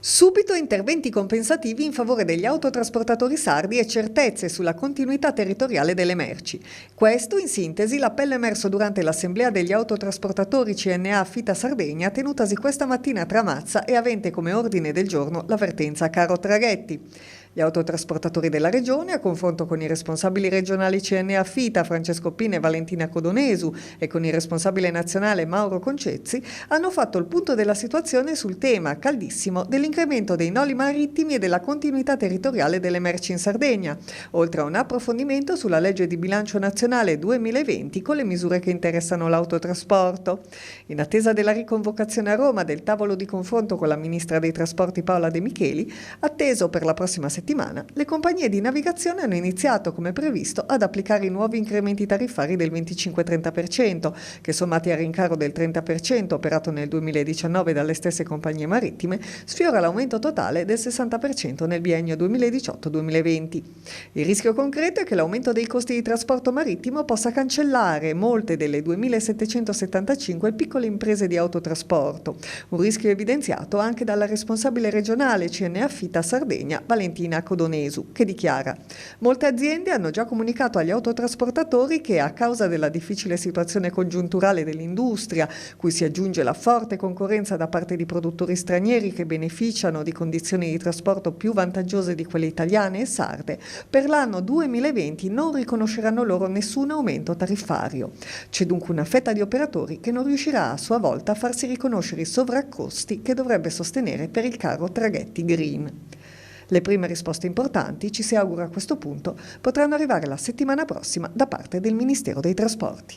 Subito interventi compensativi in favore degli autotrasportatori sardi e certezze sulla continuità territoriale delle merci. Questo, in sintesi, l'appello emerso durante l'assemblea degli autotrasportatori CNA Affita Sardegna, tenutasi questa mattina a Tramazza e avente come ordine del giorno l'avvertenza Caro Traghetti. Gli autotrasportatori della regione, a confronto con i responsabili regionali CNA Affita Francesco Pina e Valentina Codonesu e con il responsabile nazionale Mauro Concezzi, hanno fatto il punto della situazione sul tema caldissimo dell'incremento dei noli marittimi e della continuità territoriale delle merci in Sardegna, oltre a un approfondimento sulla legge di bilancio nazionale 2020 con le misure che interessano l'autotrasporto. In attesa della riconvocazione a Roma del tavolo di confronto con la ministra dei trasporti Paola De Micheli, atteso per la prossima settimana, le compagnie di navigazione hanno iniziato, come previsto, ad applicare i nuovi incrementi tariffari del 25-30%, che sommati al rincaro del 30% operato nel 2019 dalle stesse compagnie marittime, sfiora l'aumento totale del 60% nel biennio 2018-2020. Il rischio concreto è che l'aumento dei costi di trasporto marittimo possa cancellare molte delle 2.775 piccole imprese di autotrasporto, un rischio evidenziato anche dalla responsabile regionale CNA Affita Sardegna, Valentina Codonesu, che dichiara: molte aziende hanno già comunicato agli autotrasportatori che, a causa della difficile situazione congiunturale dell'industria, cui si aggiunge la forte concorrenza da parte di produttori stranieri che beneficiano di condizioni di trasporto più vantaggiose di quelle italiane e sarde, per l'anno 2020 non riconosceranno loro nessun aumento tariffario. C'è dunque una fetta di operatori che non riuscirà a sua volta a farsi riconoscere i sovraccosti che dovrebbe sostenere per il caro traghetti green. Le prime risposte importanti, ci si augura a questo punto, potranno arrivare la settimana prossima da parte del Ministero dei Trasporti.